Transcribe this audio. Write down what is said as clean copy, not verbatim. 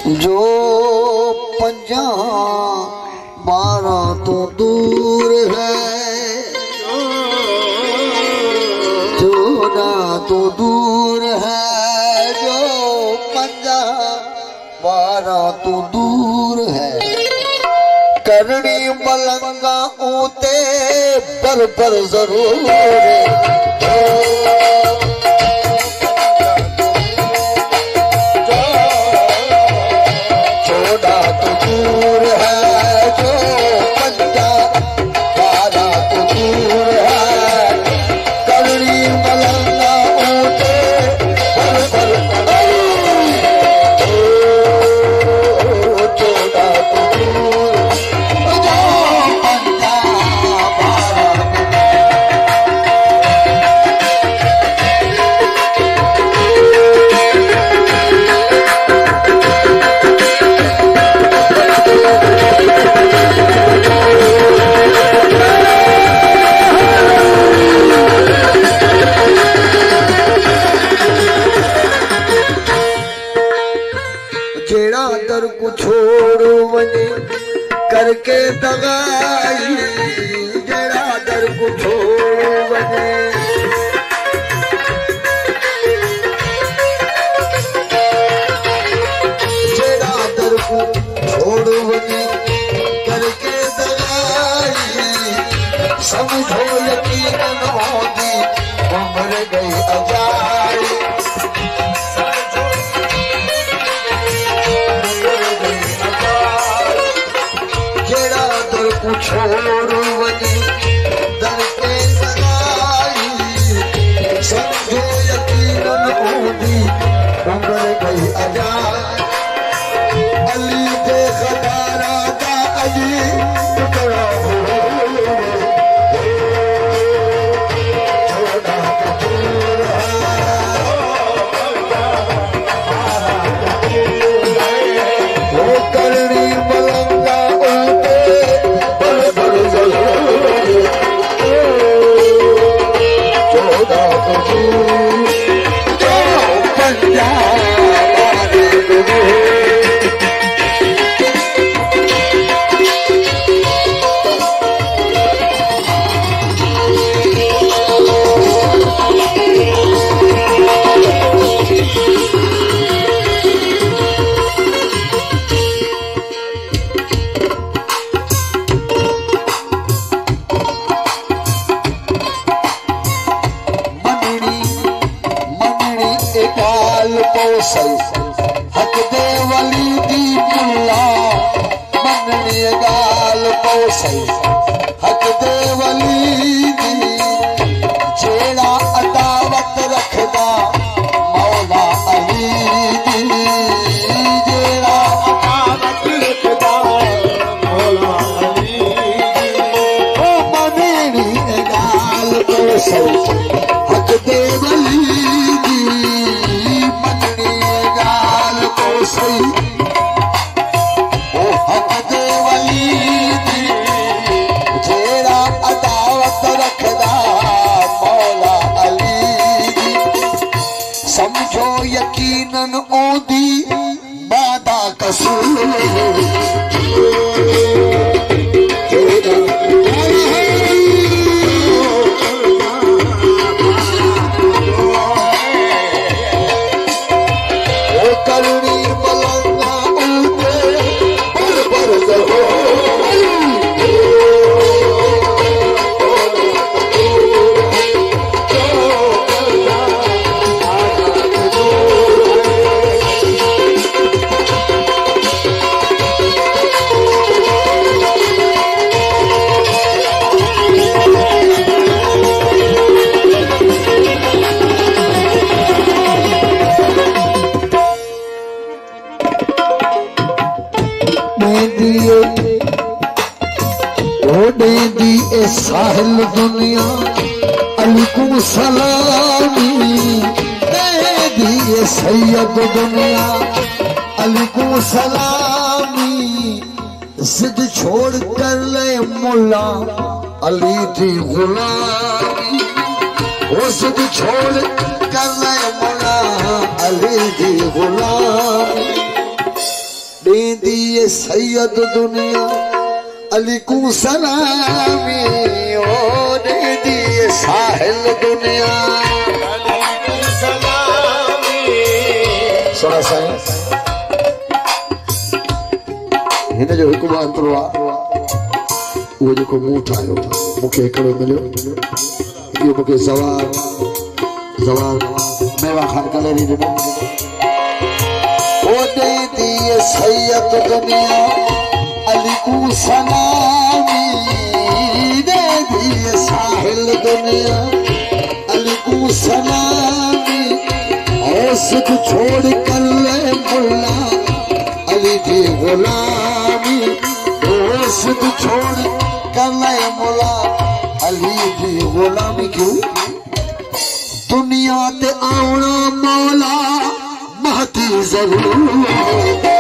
जो 50-12 तो दूर है, 14 तो दूर है, जो 50-12 तो दूर है। करनी मलंगा ऊते पर जरूर है। 14 तो दूर है, जो 50-12 तो दूर है। करनी मलंगा ऊते पर 14 तो दूर, जेड़ा दर को छोड़ वने करके दगाई, जेड़ा दर को छोड़ वने जेड़ा दर को छोड़ वने करके दगाई। समझो यकीन होती उम्र गई अजाई। छोड़ वनी दर के सगाई, समझो यकीनन होती उम्र गई अजाई। अली दे खदारा का अली टुकड़ा हो, 14 तो दूर है, वो करनी मलंगा ऊते पर 14 तो दूर, जो 50-12 तो दूर। हक दे वली दी मुल्ला मननी गाल पोसई, हक दे वली दी जेड़ा अदावत रखदा मौला अली दी, जेड़ा अदावत रखदा मौला अली दी। ओ मननी गाल पोसई, हक दे वली सही, ओ हक दे वली दी जेड़ा अदावत रखदा मौला अली दी। समझो यकीनन ओदी बादा कसूर, साहिल दुनिया अलैकुम सलामी, दिए सैयद दुनिया अलैकुम सलामी। जिद छोड़ कर ले मुल्ला अली दी गुलामी, वो जिद छोड़ कर ले मुल्ला अली दी गुलामी। दे दिए सैयद दुनिया अली को सलामी ओ दे दिए साहिल दुनिया सुना साईं हिन जो हिकु मंत्र वो जो मुंह ठाहियो मूंखे हिकिड़ो मिलियो इहो मूंखे जवाब मेवा खान कलेरी ॾिनो ओ दे दिए सैयद दुनिया अली को सलामी दे दिए साहिल दुनिया अली को सलामी औसत छोड़ कर मुल्ला अली की गुलामी औसत छोड़ कर मुल्ला अली की गुलामी क्यों दुनिया ते आना मौला महती जरूर